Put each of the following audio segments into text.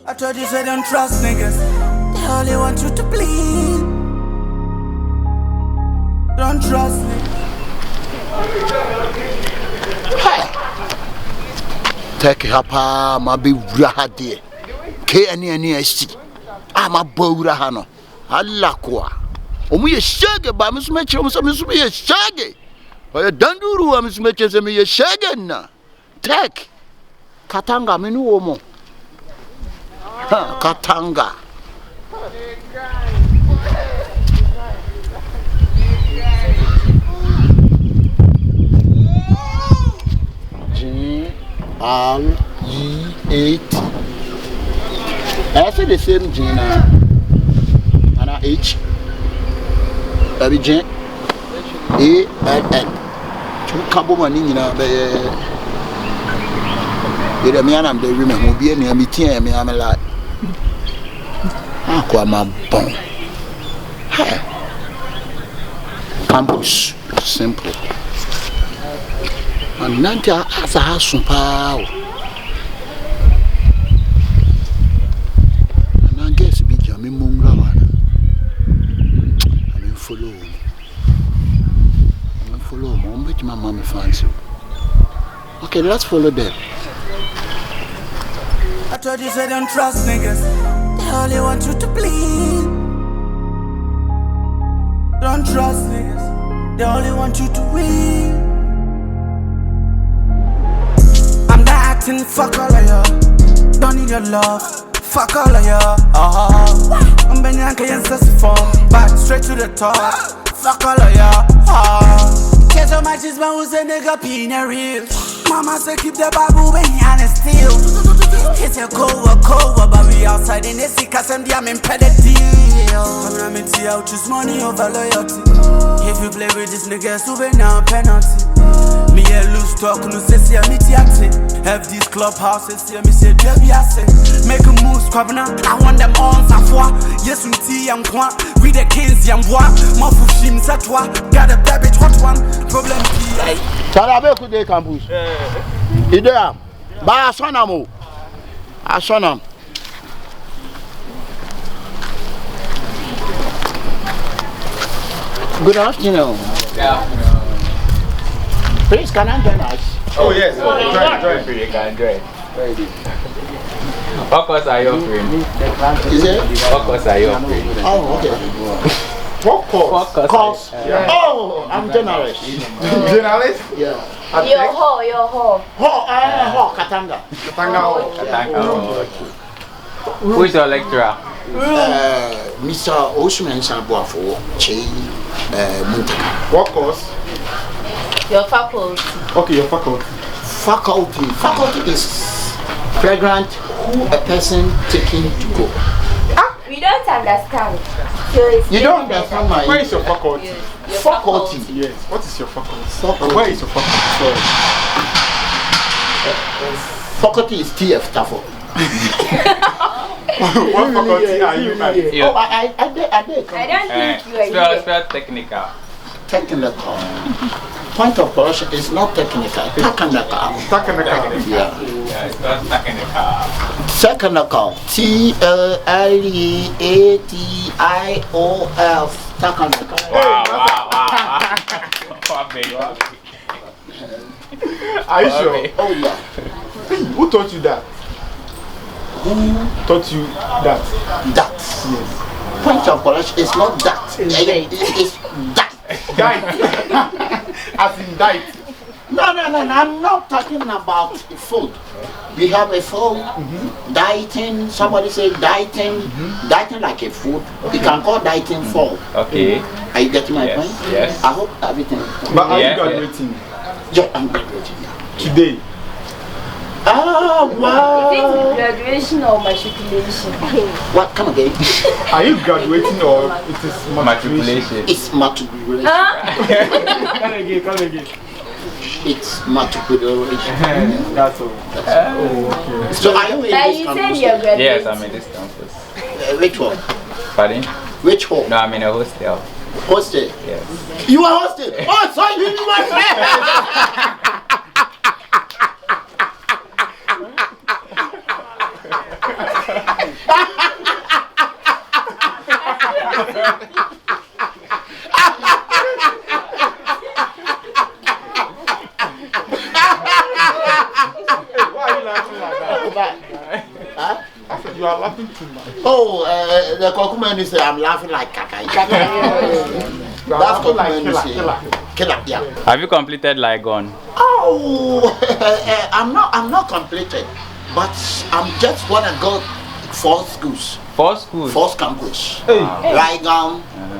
I told you say don't trust niggas. They only want you to bleed. Don't trust niggas. Take hapa ma be wurahade. Ke ani asi. Ma bawura ha no. Allah kwa. Omu ye shege ba musume chiro musume ye shege. Oya danduru wa musume chese me ye shege na. Take Katanga menu omo. Katanga. G-R-E-A-T. I say the same G now. And H. Baby G. A-L-L. Kabo mani na be. Ere me anam de women who be near me tia me am like. Akwa ma bon. Campus simple. And Nanta as a house power. And I guess be Jamie Mungra. I mean, follow. Follow mom, which my mommy fancy. Okay, let's follow them. I told you say don't trust niggas. They only want you to bleed. Don't trust niggas. They only want you to win. I'm not acting, fuck all of y'all. Don't need your love, fuck all of y'all. I'm Benyanka and Sassifon, back straight to the top. Fuck all of y'all. Get so much is man who's a nigga being a real. Mama say keep the babu when you honest still. It's a cover, but we outside in the sick cause I'm the impeded deal. I'm not meant to out choose money over loyalty. If you play with this nigga, so be now penalty. Me a loose talk, no say see a meet have these clubhouses, see me say Debbie I say. Make a move, squabna. I want them on Safwa. Yes, un tea and one. Read the kings, young boy. Mafushim Satwa. Got a baby, hot one. Problem P. Tarabe kude campus. Idea. Ba asonamo. Asonam. Good afternoon. Yeah. Please, can I join us? Oh, yes. Join. What course are you offering? Is it? What course are you offering? Oh, okay. What course? Yeah. Oh, I'm journalist. Journalist? Yeah. Your ho. Katanga. Who is your lecturer? Mr. Osman Sabuafo, Che Muntaka. What course? Your faculty. Okay, your faculty. Faculty is fragrant who a person taking to go. We don't understand. So You don't understand my. Where is your faculty? Your faculty? Yes. What is your faculty? Faculty. Where is your faculty? Faculty is TF Tafo. What faculty are you at? Yeah. Oh, I did. I don't think you are here. Spell technical. Technical. Point of correction is not technical. Technical. Technical. Yeah. Yeah, spell technical. Technical. TLREATIOL. Technical. Wow. Are you sure? Oh yeah. Who taught you that? Who taught you that? That. Yes. Point of correction is not that. It's that. Diet. As in diet. No. I'm not talking about food. We have a food, dieting. Somebody say dieting, dieting like a food. We can call dieting food. Okay. Are you getting my point? Yes. I hope everything. But are Yeah, you graduating? Yeah, I'm graduating now. Today. Ah, Is wow. it graduation or matriculation? What? Come again? Are you graduating or it is matriculation? Matriculation. It's matriculation. Come again. It's matriculation. That's all. Oh, okay. So are you in Like this you said campus? you're graduating. Yes, I'm in this campus. Which one? Pardon? Which hall? No, I'm in a hostel. Hostel. Yes. You are hostel. Oh, so you my friend. Huh? I said you are laughing too much. Oh, the Kokumani say I'm laughing like Kaka. That's Kokumani say. Killer, yeah. Have you completed Ligon? Oh, I'm not completed, but I'm just wanna go 4 schools. 4 schools? 4 campus. Hey. Like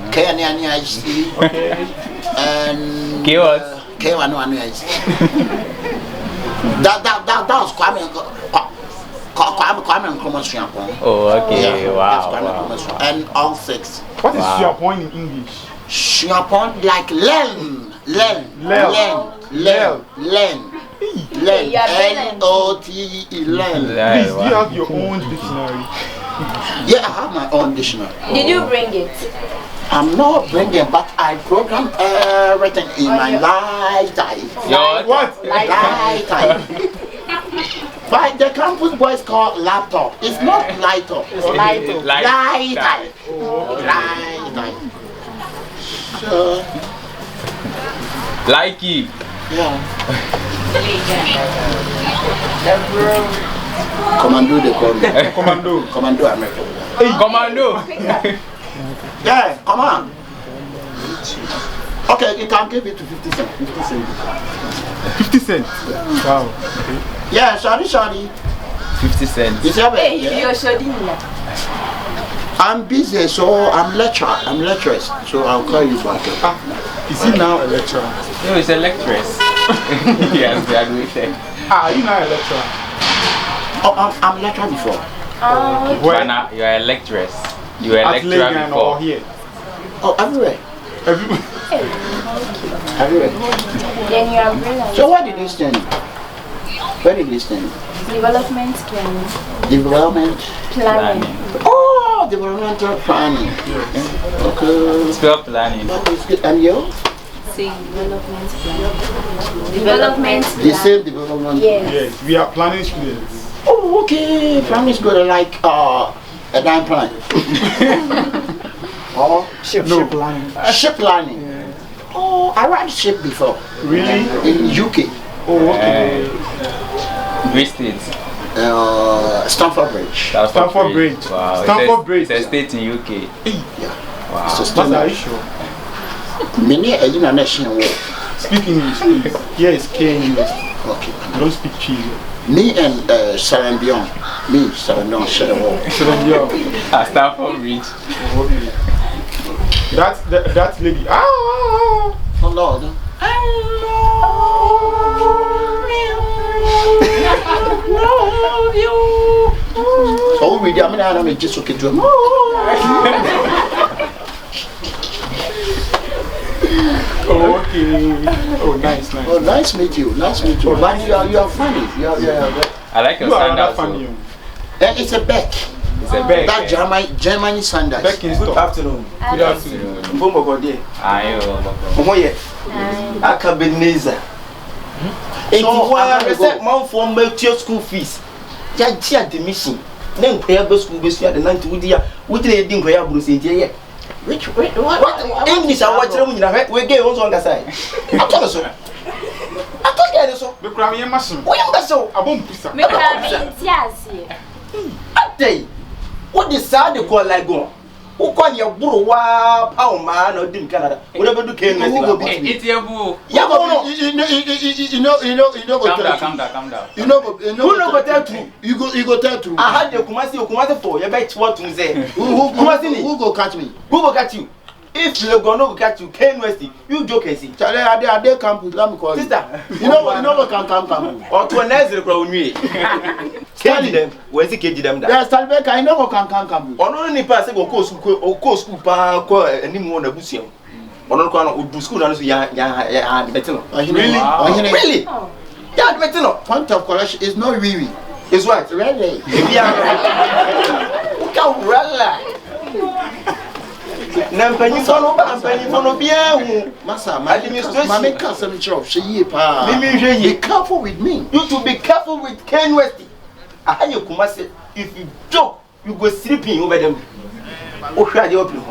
KNIC and Chaos. K1IC. That was Kwame Nkrumah Sriampong. Oh, okay. Yeah, that's Kwame Wow. Nkrumah Sriampong. And all 6. What is your point in English? Sriampong like learn. Lel. L-O-T-E, learn. Please, do you have your own dictionary? Yeah, I have my own dictionary. Did you bring it? I'm not bringing, but I program everything in my lifetime. What? Lifetime. But the campus boys call laptop. It's not laptop. It's lifetime. Lifetime. Lifetime. So, Likey. yeah. Commando they call me. Commando. Commando America. Commando. Yeah, come on. Okay, you can give it to 50 cents. 50 cents. 50 cents. Wow. Yeah, sorry. 50 cents. You see how Hey, yeah. you're showing me. I'm busy, so I'm lecturers, so I'll call you back. Is he now a lecturer? No, it's a lecturess. He has graduated. Are you now a lecturer? Oh, I'm lecturer before. Where? Now you are a lecturess. You were a At lecturer Legan before. or here? Oh, everywhere. Everybody. Everywhere. Then you are brilliant. So what did you study? Where did you study? Development planning. Development. Planning. Oh, developmental planning. Okay. Spell planning. That is good. And you? Development planning. Development The planning. same development. Yes. Yes, we are planning students. Oh, okay. Planning is good like a dime plan. Oh, ship planning. Ship planning. Oh, I read ship before. Really? In UK. Oh, okay. Which states? Stamford Bridge. Stamford Bridge. Wow. Stamford Bridge. It's a state in UK. Yeah. Wow. It's a Master, are you state. sure? Many are in a national war. Speak English, please. Here is K English. Okay. I don't speak cheese. Me and Saran Dion. Me, Saran Dion, share the war. Stamford Bridge. Okay. That lady. Ah! Oh Lord. Oh, we are going to just okay to him. Oh, okay. Oh, nice. Oh, nice meet you. Nice meet you. But you are funny. I like your You are sandals. not funny. It's a Beck. It's a bag. That Germany sandals. Back in Good stock. afternoon. Good afternoon. Bombo Gode. Ayo. Omoye. Akabeneza. Enti wa reset man for multi school fees. Ja ji admission. Na nkoya be school be sua de nanti wudi ya. Wudi na edi nkoya buru se ntie ye. Which what? English awo kire mu nyina hwe we gay won so ngasai. Atolo so. Atolo so. The crowd, you must. Wo yam gaso. Abom pisa. Me kura me ntiase. Atay. What the sad they call like go. Who call your buru wa pa ma na odim Canada. Wo da bedu Kenya Who go si. beat me? It's your boo. Ya go no. You know, Calm down. You know, Who no go tell true? You go tell true. I had the Kumasi for you bet what to say. Who go catch me? Who will catch you? If Legon will catch you, Ken Westy, you joke and see. Charlie, I dare campus. Let me call you. Sister, You know what can come. or to a nice crown me. Cage them, where's the cage them? There's Talbek. I know what can come. Or only pass a go school or school pa any more than Busium. Or not going to do school and so ya Betino. Really? Really? Yeah, Betino. Point of correction is not really. Is what? Really? Nampany for no beer. Massa, my make us some job. She pa. Be careful with me. You to be careful with Ken Westy. I had you Kumasi. If you joke, you go sleeping over them. Oh, try the open.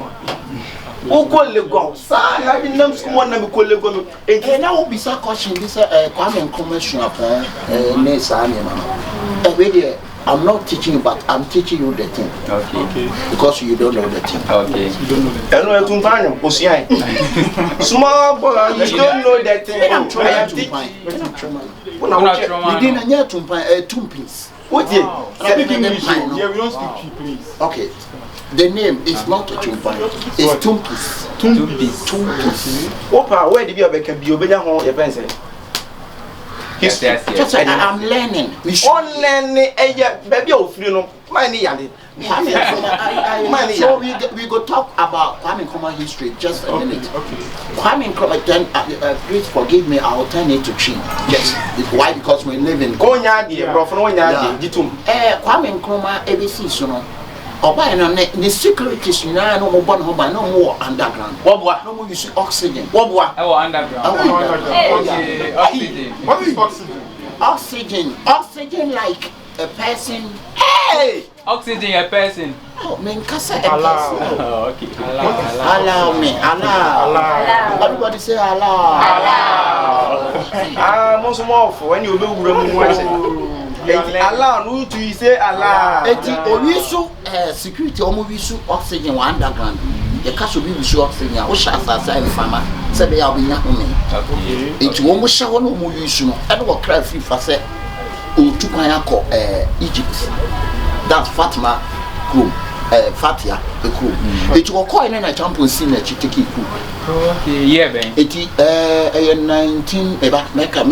Oh, call Legon. Son, I didn't know someone to call Legon. And now be so caution this Kwame Nkrumah Sriampong Nessa Anima. Every day I'm not teaching you, but I'm teaching you the thing. Okay. Because you don't know the thing. Okay. You don't know that. I know to find Ocean. Small boy, you don't know that thing. I'm I trying am to teaching. find. Trauma. You didn't hear to find 2 pins. What is Speak English. Fine, no. Yeah, we don't speak P, please. Okay. The name is not a chumpan. It's Tumpis. Tumpis. Where did you be obeying home? Your friends say. Yes. Just like I'm learning. We should. Online, baby, oh, you know, money, So we go talk about Kwame Nkrumah history just a minute. Okay. Kwame Nkrumah, then please forgive me. I'll turn it to Chin. Yes. Why? Because we live in. Go nyadi, bro. From nyadi, jitum. Kwame Nkrumah ABC so no. Oba na the securities na no mo bon ho ba no mo underground. Wobwa. No mo use oxygen. Wobwa. I want underground. Okay. Oxygen. What is oxygen? Oxygen like a person. Hey! Oxygen a person. Oh, men kasa a person. Oh, okay. Allah me, Allah. Everybody say Allah. Ah, most more for when you be Allah, no to say Allah. Eti owisu security omo wisu oxygen wa underground. The kaso bi wisu oxygen o sha asasa e fama se be ya obinya home. Okay. Eti omo sha wo no omo wisu no e no kra free fa se o tu kwan akọ Egypt. That's Fatima Krum. Fatia the Krum. Eti wo call na champion scene na chiteki ku. Okay. Yeah, ben. Eti 19 eba meka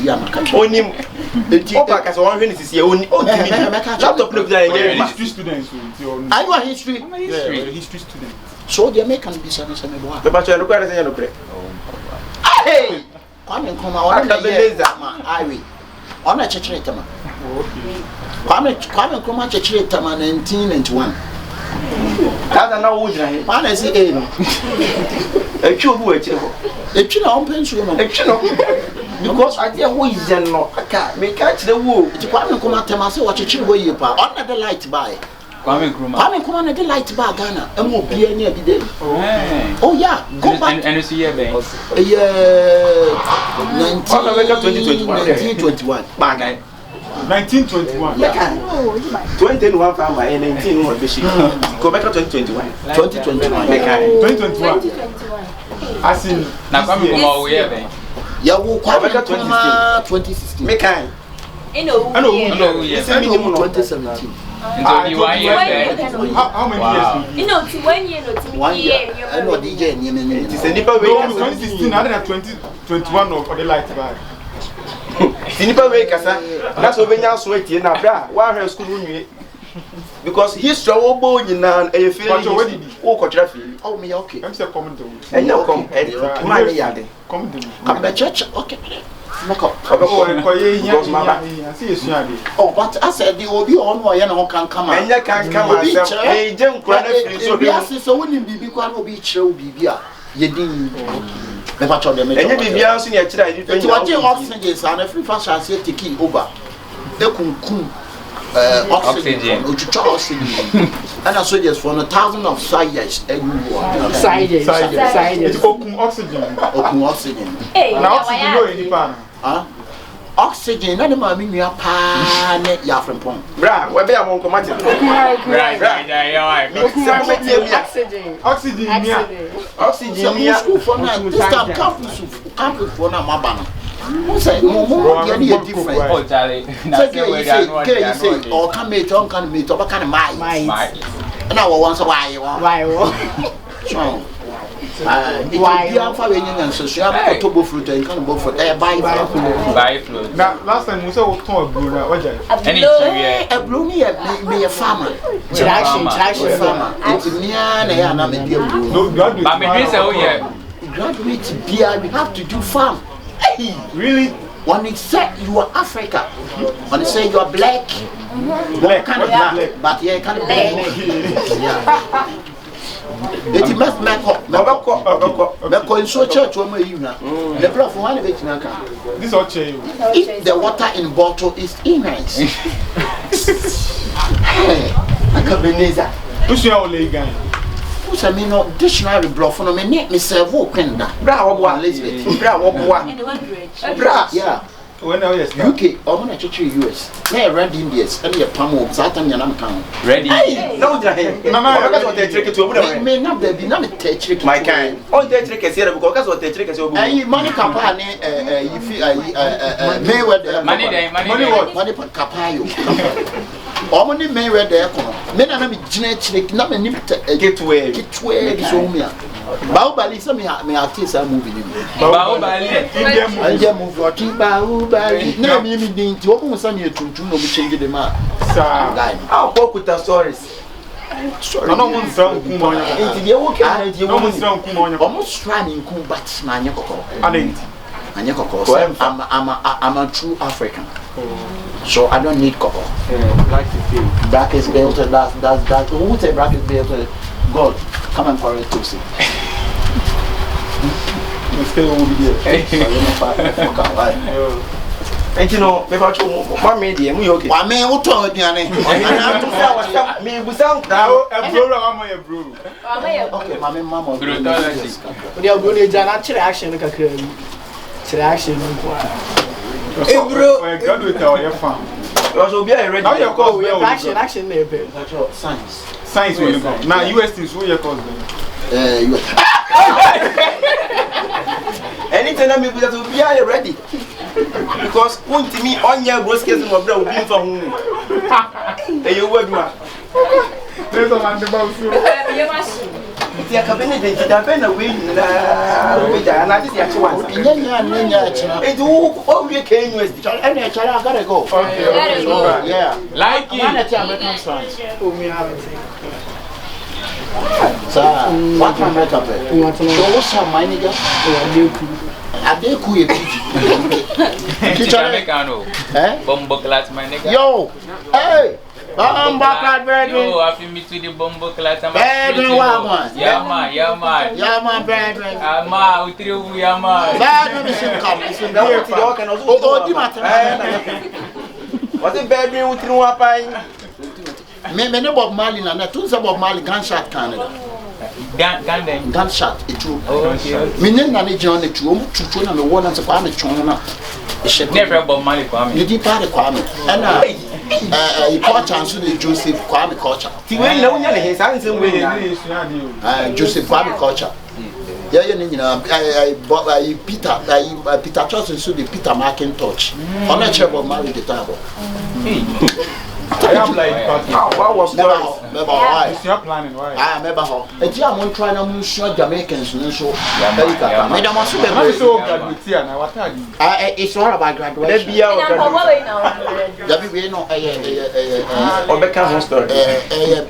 ya maka. Onim. Eti opa kasa won hwe ni sisi oni otimi. Laptop no guy We're here. history students. I want history. Yeah, we're history students. So the American be some boy. The bacho no kwara say no kre. Hey! Kwame Nkrumah ona Aka beleza. ma iwe. Ona chechire tama. Okay. Kwame Nkrumah chechire tama 1991. Kada na wo jira he. Man say no. Etwi obu e kire ho. Etwi na on pensu no. Etwi no. Because I dey wo yen no. Aka me ka kire wo. Ti Kwame Nkrumah tama say what chechire wo yepa. Ona the light by. Kwame Nkrumah. Kwame Nkrumah na the light by Ghana. Emo bia ni abide. Hey. Oh yeah, go back. And see yeah, ben. 1921. Bang. 1921. Meka. 2021 fa ma 19 no be shi. Go back to 2021. 2021. Meka. 2021. 2021. As in. Na Kwame Nkrumah wo yeah, ben. Ya wo Kwame Nkrumah 2016. Meka. Ino. No, yeah. Ese minimum no 2017. Into the 1 year, ben. How many years? Ino ti 1 year no ti 1 year. I know DJ ni ni. It is a nipa we No, kasa. 2016. Other than 2021 or the light back. Nipa we kasa. That's obenya so etie na bra. Wa hwe school nwie. Because history wo bo nyina e feel. But where did he? Wo ko tira feel. Oh me okay. I'm say comment to. Enya kom. Man yade. Comment to. Come the church. Okay. Make up. Oh, ko ye Because mama. here. See you soon. Oh, but I said the obi on wa ya na ho kan kama. Enya kan kama Obi say kyerɛ. e je nkura na feel so Bi ase so woni bibi kwa na obi kyerɛ obibi a ye din. Me fa chọ dem. Enya bibia so ne e kyerɛ ni Ti wa je oxygen sa na free fashion ase take over. Ekunkun oxygen. Ochucha oxygen. And so just for 1,000 of science everywhere. It's open oxygen. Okun oxygen. Hey, Now oxygen no any pan. Huh? Oxygen na de ma mi nua pa ne ya frempon. bra we be amon komati. Right, yeah. Oxygen here. Oxygen here. School for now. This time campus for now ma ba no. Mo say mo dey dey different. Oh, Charlie. Say That's where they are not. you say or can mate on can mate or can my. And I want to why. So why you have any answer? So you have to go fruit and can go for buy float. Now last time we saw what ton blue now. What jay? Any a blue me a farmer. Trash Farmer. It's me and I am a dear blue. No, graduate. But me dress oh yeah. Graduate beer, we have to do farm. Hey, Really? when it said you are Africa, when it said you are black, Black. kind of What is black, but yeah, kind of black. Yeah. It must make up. In so church, the blood for one of it. This all change. If the water in bottle is nice, I can be neither. Push your leg again. Who's a mean dictionary bluff on me, serve Quenda. Bra wo boa. Elizabeth. Bra wo boa. And the one bridge. Bra. Yeah. When are you? UK, or when I check US. Nay, Red Indians, and your Pamo, Satan Yanam Town. Ready? No, Mama, that's what they trick to open. May not be not a trick, My kind. All they trick is here because that's what they trick is over. Money Capane, if you Mayweather, Money day, money Capayo. Omni Mayweather, men are not genetic, not a Get away. get way, so me. Baobali, some me artists are moving. I just move what you Baobali. No, me didn't you almost on your to change the man. I'll walk with the stories. Sorry, I don't want some Kumanya. Into the okay, you No want one's some Kumanya. almost running Kumbats Nanyako. I didn't. I'm a true African. So I don't need cocoa. Like to feel. Black is built, that's who say black is built? God, come and correct to see. You still will be here. and you know, maybe one media, we okay. Why, man, what told you? Me, we sound Now, a brother, I'm a bro. Okay, my mama. They are going to actually action like a action. Hey, bro. I graduate our farm. Also, be ready. Now you're called Action there. Science. Science will go. Now, US things, who you're called them? Anything that maybe that will be ready. Because one to me on your broadcast of brother will be from whom. You were doing. There's a man about you. The cabinet is a pen away. And I just actually want to. It's all we came with. And I gotta go. Yeah. Like it. American science. So, what my makeup? You want to know what's my nigga? I did cool. Americano. Bombo class, my nigga. Yo, hey, Bombo class, baby. Yo, I feel me to the bombo class. Baby, what one? Yeah, man, baby. Man, we threw yeah, man. Baby, listen, come. Listen, What's the bedroom with you? Me Bob Marley na na tun say Bob Marley gunshot Canada. Gunshot it true. Me ne na ne John it true. Omu tutu na me wona se kwa me twon na. Never Bob Marley kwa me. You di pa de kwa me. And you culture and so the Joseph Kwame culture. Ti we na unya ne he san sem we na. Joseph Kwame culture. Yeah, you know, Peter Johnson so the Peter Macintosh. I'm not sure about Marley the table. I am like, what was never why? It's your planning, why? I remember how. And yeah, I'm trying to show Jamaicans and show. It's all about graduation.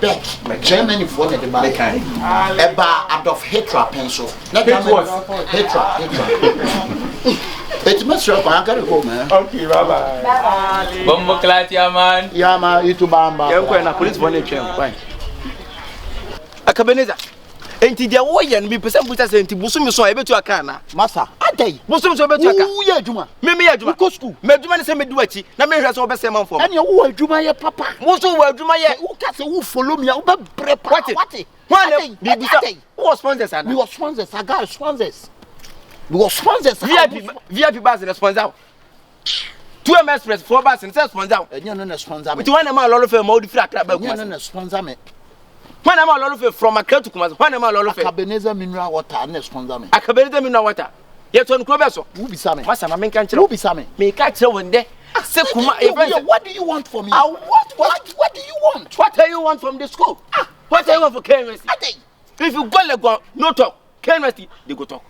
Beck, Germany for the back. Adolf Hitler pencil. Hitler. It's messed up. I gotta go, man. Okay, bye-bye. Bombo clat, yeah, man. Yeah, man. You too, Bamba. I'm going to police for the train. Why? Akabeneza. Enti dia wo ye no bi pese mbuta se enti busumi so e betu aka na masa adai busumi so betu aka wo ye adwuma me ye adwuma ko school me adwuma ne se me du achi na me hwe so obese manfo ene wo adwuma ye papa wo so wo adwuma ye wo ka se wo follow me wo be bre pa what when bi bisa wo sponsors ana we were sponsors I got sponsors we were sponsors VIP bus sponsor 2M Express 4 bus and sponsor enya no sponsor me ti wana ma lolo fe ma odi fra kra ba enya no sponsor me when am I lolo from Accra to Kumasi when am I lolo Akabeneza mineral water and sponsor me Akabeneza mineral water yet on kro be so who be same masa ma men kan kire who be same me ka kire wonde se kuma what do you want from me what do you want what do you want from the school what do you want for KMS if you go le no talk KMS they go talk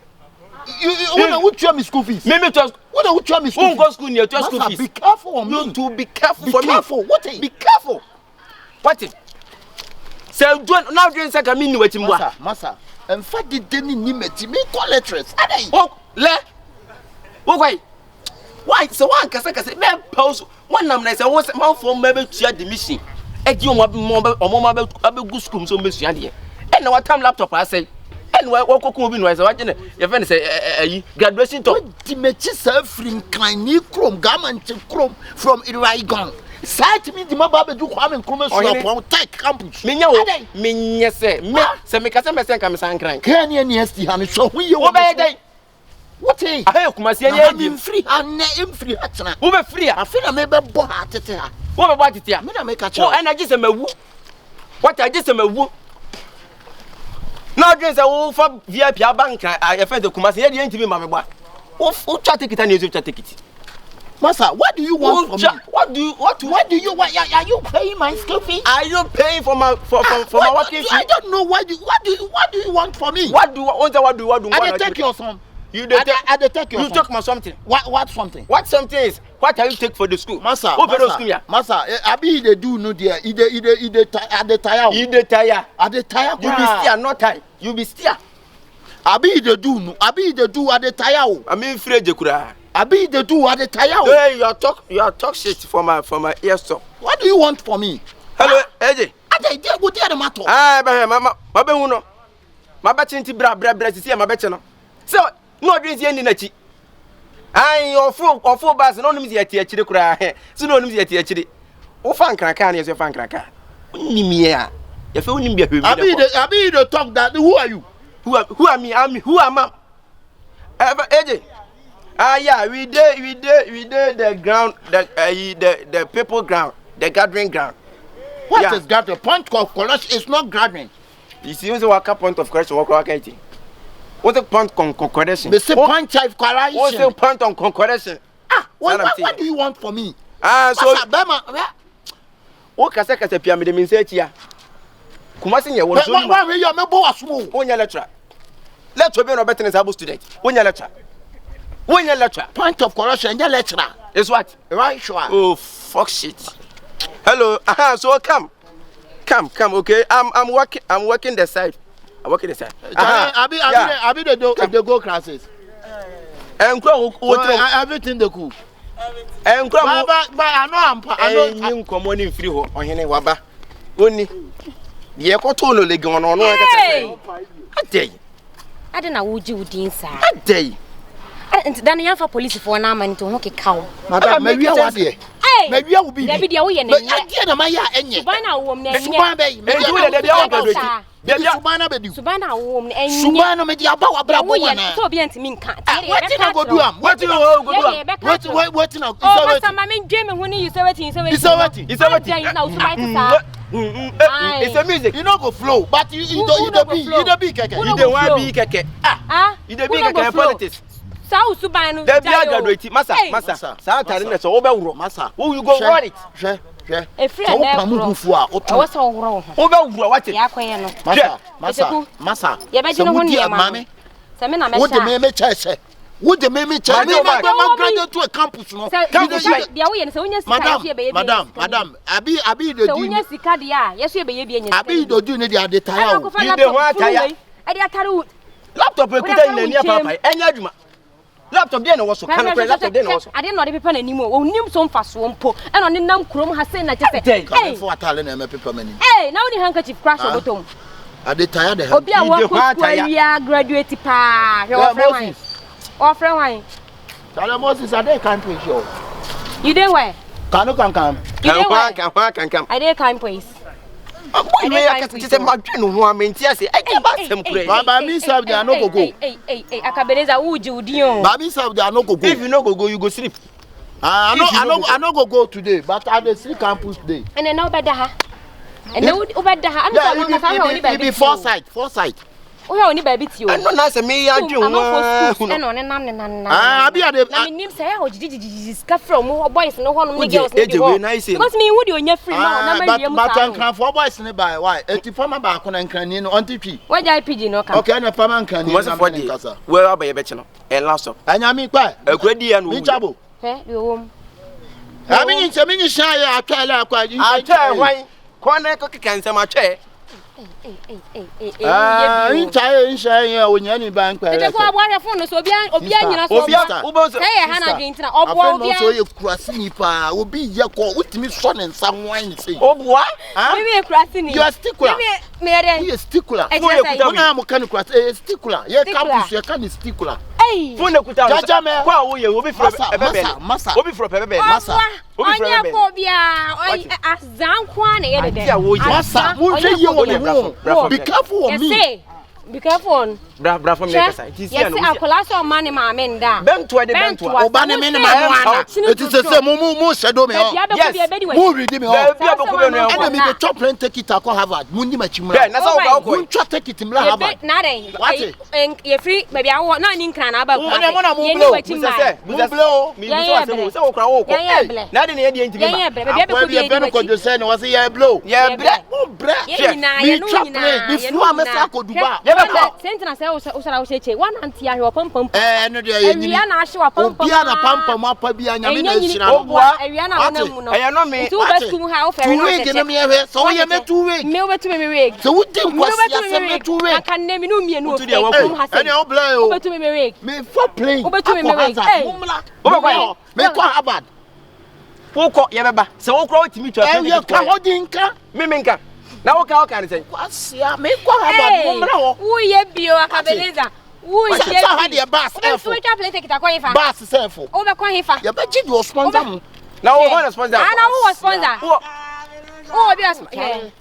you who tell me school fees me talk who tell me school fees go school near school fees be careful on me you to be careful for me what be careful what it say now doing say ka me ni wetim bua masa en fa de deni ni meti me collectress adai oh le wo kwai why so one kasa me pause one nam na say wo man for me be tua admission e gi omo be go school so me sua de e na what time laptop I say and why kokko bi no say what you friend say ayi graduation talk di mechi sa free kan ni krom garment krom from Iraigon site me di maba be du Kwame Nkrumah so tech campus menya wo menya se me se me kasa me sen ka me san kran kan ni ST ha me so hu ye wo be dey What eh? I Kumasi I'm free. I'm free. Who be free? I feel I may be born at it. What about it here? Me na make a Oh, choice. and I just am a woo. What I just am a woo. Now just a woo for VIP bank. I offend the Kumasi. You didn't be my boy. Who chat ticket and you chat ticket? Master, what do you want from me? What do you want? Are you paying my school fee? Are you paying for my my working fee? I don't know what do you want from me? What do you want? I take your son. You take. I take your You son. take my something. What something? What something is? What are you take for the school? Master, Master, abi they do no there. He the tire. you the tire. At the tire. You be still not tie. You be still. Abi they do no. Abi they do at the tire. I mean, afraid you could. Abi they do at the tire. Hey, you talk shit for my ear stop. What do you want from me? Hello, AJ. I dey go there the matter. Ah, mama, be huno. Ma be chinti bra sisi ma be che no. So, no dream si eni na chi. Ai, ofo bas no nim si ati achire kura he. So no nim si ati achire. Wo fan kranka na ye fan kranka. Nim ye a. Ye fe nim bia hwe. Abi the talk that who are you? Who are me? Who am I? AJ. Ah yeah, we did the ground, the people ground, the gathering ground. What is that? The point of correction is not gathering. You see, what's the point of correction? What's the point of correction? They say point of correction. What's the point of correction? Ah, what do you want from me? Ah, so what kasa pia me de min say chia. Kumasi ye won so ma. Why you me bo asumo? Wonya lecturer. Lecturer be no better than student. Wonya lecturer. Wonya lecturer. Point of correction, your lecturer. Is what? Right, sure. Oh, fuck shit. Hello. So come. Okay. I'm working the side. I'm working the side. Abi the go classes. Everything they cool. But I know common in free ho ohene waba. Oni. Ye ko to no le gan no no Adey. Ade na woji wudin sa. Adey. Enti dan yan fa police for na man to ho keka. Madam, me wi awade. Me wi awu bi. Da bi dia wo ye na nye. Ade na ma ya enye. Suban na wo na enye. Suban be. Me di wo de dia wo graduate. Suban na be di. Suban na wo na enye. Suban no me di aba wa bra bo wana. So bi enti min kan. Wetin na go do am? Wetin na oh, sama me dwe me ho ni you say wetin. It's a music. You no go flow, but you the be keke. You the one be keke. You the be keke politics. Sa usuban no. They be graduate. Massa. Sa tare na so wo be wuro. Massa. Wo you go run it. Hwe. E free na pamu gufu a oto. Wo so wuro ho. Wo be wuro what it? Ya kwaye no. Massa. Ye be jino ho ni ma. Se me na me sha. Wo de me chese. Wo de me chese. Me graduate to a campus no. Campus dia wo ye se wonya sika ye be ye. Madam, abi the do. Se wonya sika dia, ye so ye be ye bi enya. Abi do do ne dia de tire. You the one tire. E dia tire. Laptop ekuta in na papa. Enya adwuma. Laptop dey na wo so. Kan laptop dey na wo so. Ade no de pepa na nimu o nim so mfaso mpo. E no ne nam kurom ha se na chese. Hey, for atale na me pepa mani. Hey, now the handkerchief crash obotom. Ade tire de. Obi a wo ko ya graduate pa. Your friend why? Tell Moses I dey country show. You dey where? Can. You dey where? Can. I dey kind place. I dey say my dream no ho amenti ase. I dey ba sem kure. Baba me serve there no go. Hey, Akabeneza uji udion. Baba me serve there no go. If you no go, you go sleep. I no go today, but I dey sleep campus today. And then now better ha. And now better ha. It be foresight. Oh, only baby to you. I no na say me ya dwe ho. And on and Abi ade. Na nim say o jiji ska from boys no ho no girls no. Because me would you free now na me but can for boys ne by why? Eti farmer ba ko na nkrani no onti twi. Why jai pidgin no come. Okay, na farmer nkrani na me kasa. Where abaye be che no. E last up. Anya mi pa. Akuradi ya no. Mi chabo. He we wom. Ami nyi shan ya atwala akwa. Atwa hwan. Ko na ko kikansem atwa. Insha ya onyani ban kwa. Ete ko abwa phone so obi anyina so. Obi say hana dwintina obo so ye kurasi ni pa obi ye ko utimi so ne nsa hwan sei. Obwa? Me kurasi ni. You are stickler. Me ere. You stickler. Una mo kan kurasi stickler. Ye campus ye kan stickler. Hey. Phone kuta. Jaja me. Kwa wo ye obi fro bebe. Obi fro bebe. Massa. Obi fro bebe. Onya ko bia azan kwa na ye de. Massa, mo hwe ye wo ne ho. Be careful of me. be careful. Bra from your side. Yes, I collapse on money, my men. Bentua de Bentua. Obane me mama. It is say mo shadow me. Yes. Mo read me. And me the chop plan take it to Harvard. Mundi machimra. Yeah, that's how go. Mun chop take it to Harvard. What? You free baby I want no in can about. Me so okra wo ko. Na de na ye ntimi ma. Baby be ko do say no was ye blow. Yeah, bre. Me chop plan. Me flu amesa ko duba. Sentina say usara useche one anti ahwe pam. No dey yin. Ewia na ahwe pam. Bia na pam apa bia nyame na hira. Ewia na wona mu no. Eya no me. Tu baskum ha ofere no. Tu week na me hwe. So ye me 2 week. Me wetu me week. So we think was ya me 2 week. Aka na me no mienu o. Any o play o. Wetu me week. Me for play. Wetu me week. Me ko Harvard. Woko ye beba. Se wokro otimi to afa. Ye ka hodinka. Me menka. Na woka ni say. Kwasia me ko Harvard mo mra ho. Wo ye bio Akabeleza. Wo ye bio. Ha de bus. So we can play take it akwa ifa. Bus self. O be kwa ifa. Ye be gi do sponsor mo. Na wo ho sponsor. Ah na wo sponsor. Oh, be sponsor.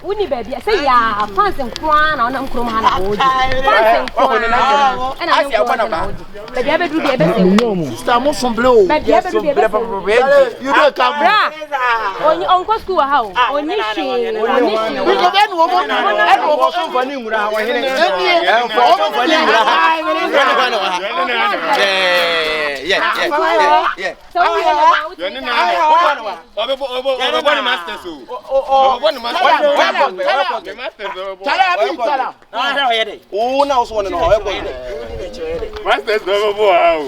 Uni baby, say ya, fans and kwan na nkrom ha na wo. Fans and kwan. Na asi akwa na ba. Baby abe do be be. Sister mo son blow. Baby abe do be be. You dey come. Bra. Onko school ha o. Oni shi. We go ben wo mo. E wo mo so fani ngura ha wo hene. E wo fani ngura ha. Yeah. So you know. Obo master so. Obo master. Oh, now so no. Master so wow.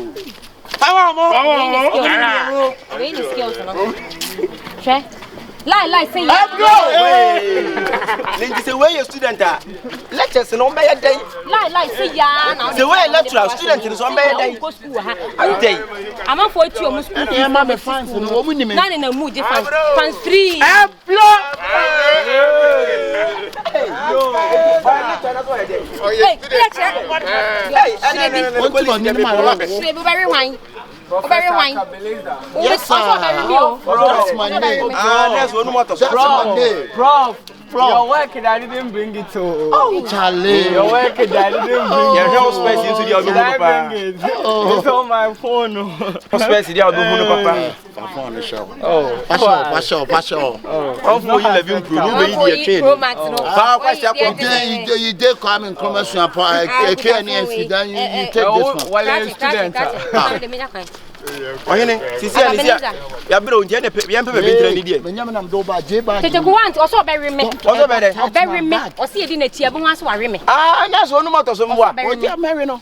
Power. Really skills no. Che. Lie say. Then say where your student are. Lectures no be day. Lie say ya na. Say where lecturer student is on be day. Go school ha. Day. Ama for you mu school. E ma me fans no wo ni me. Na na mu je fans free. Yes, that's my name. That's one more to Prof. Your work that I didn't bring it to. Oh, Charlie. Your work that I didn't bring your health space into the it. It's on my phone. Space the other papa. Phone show. Oh, Passion. Oh, for you living through the chain. You did come in commercial upon a KNS, then you take this one. While you're a student. Oyene sisi alisia ya bro nje ne yempe be bintra ni die menyam nam do ba je ba tete ko want oso bury me bury me osi edi na tie bo ho aso ware me na so no moto so mboa oje marry no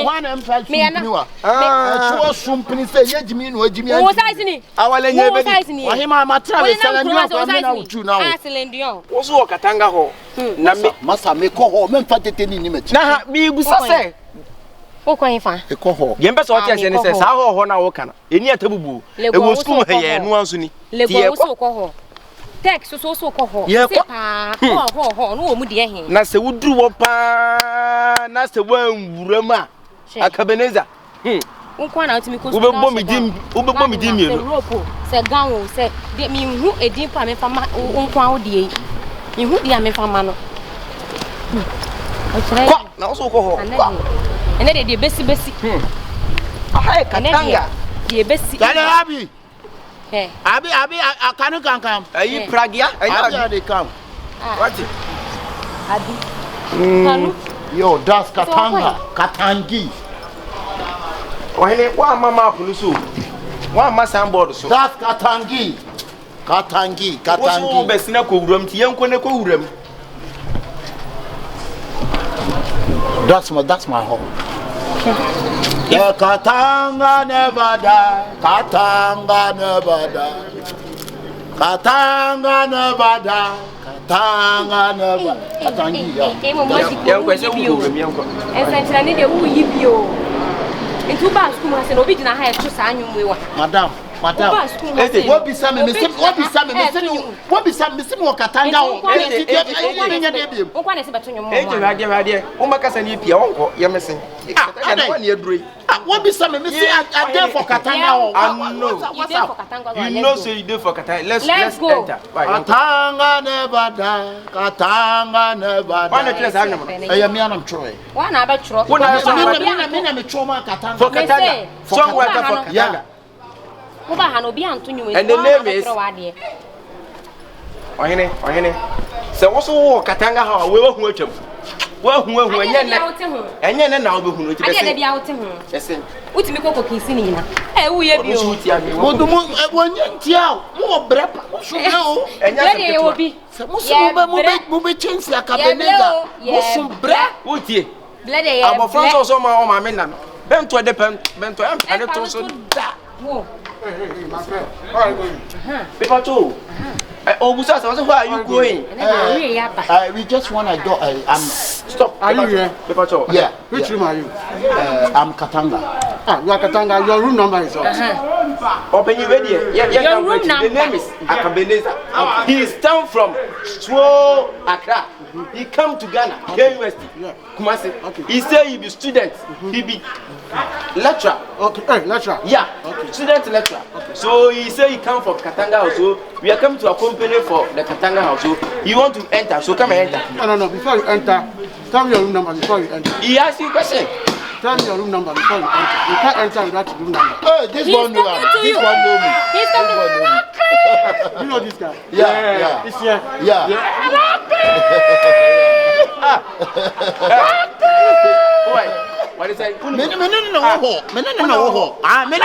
one am fight me wa so sumpini say yejimi no ajimi wo size ni awale nye be ni ohima matra be sala nyu ko me na utu na wo aselendion wo so katanga ho na me masa me ko ho me mfa tete ni machi na ha mi gusa se o kwa ifa e ko ho yembe so tia se ne se sa ho na wo kana eni atabubu e wo school he ye no anso ni tie ko ko ho tek so ko ho se pa ho no wo mu de he na se wuduru wo pa na se wanwura ma Akabeneza unkwa na otimi ko ubegbo mi dim ye ropo se ganwo se de mi hu edin pa me fama unkwa wo de mi hu dia me fama no ko na so ko ho ene de besi aha katanga de besi dale abi eh abi akanu kankam ayi pragia abi dey come what abi kanu yo das katangi ohene wa mama pulu so wa ma sandboard so das katangi wo besina ko wuram ti yenko ne ko wuram that's my home. The Katanga never die. Katanga never die. Katanga never die. Katanga never. Katangi ya. Ensanchira ni de wu yibio. Ntu ba school ha se no bi gina ha e to sa anwumwe wa. Madam. What be some Katanga? what be some me say I there for Katanga. I know. You there for Katanga? You know, so you do for Katanga. Let's go. enter. Right, Katanga never die. Katanga never die. Why not let's hang on? I am Yanam Troy. Why not about Troy? What I mean, trauma Katanga. For Katanga. Somewhere for Katanga. Yeah. Oba Hanobi Antonio. And the name is Ohene. So what's all Katanga how we were who well, who and yet now be who to be out to him. Yes, what me go kissing in. Eh, we have you. What do one young more breath? And you will be movie change like a benega. Yes, some breath. What ye? Bloody, I'm a friend also my men. Bent to a depend, bent to and it also that. My friend. All right, going. Paper too. Oh, Busas, where are you going? We just want to go. Stop. Are you here? Paper too. Yeah. Which room are you? I'm Katanga. Ah, you are Katanga. Your room number is what? Open you ready? Yeah, your room number. The name is Akabeneza. He is down from Swo Accra. He come to Ghana, University. Kumasi. Okay. He say he be student. He be lecturer. Okay. Hey, lecturer. Yeah. Okay. Student lecturer. Okay. So he say he come from Katanga also. We are coming to accompany for the Katanga house. So he want to enter. So come and enter. No. Before you enter, tell me your room number before you enter. He asked you a question. Tell me your room number before you enter. You can't enter without your room number. Hey, this one know me. This one know me. He's talking to you. You know this guy? Yeah. It's here. Yeah. What is that? Many no. Ah, many.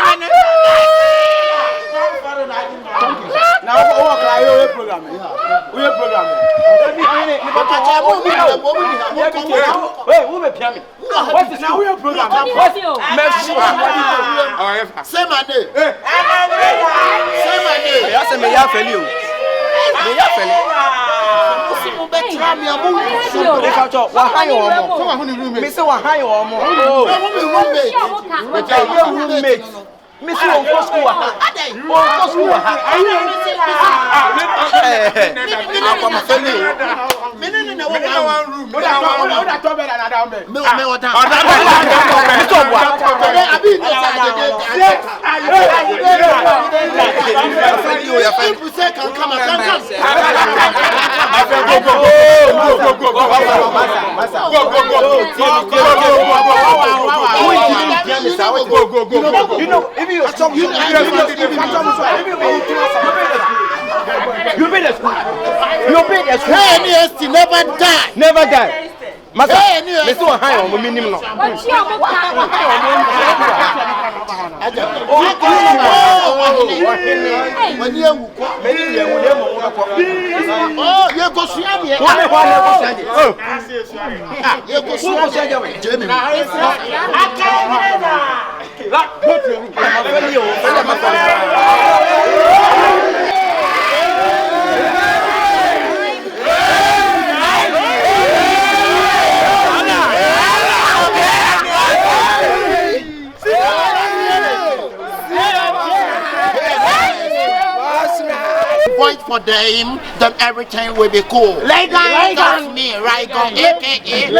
Now, program. We are programming. Hey, who be piano? What is now we are programming? Say my name. Yes, me ya feli o. Me ya feli. Mr. Wahai or more. Roommate. Mr. Onkosku. You be the school. Never die. Never die. Masa, Mr. Wahai or minimum. Point for them, then everything will be cool. That's me, right? AKA,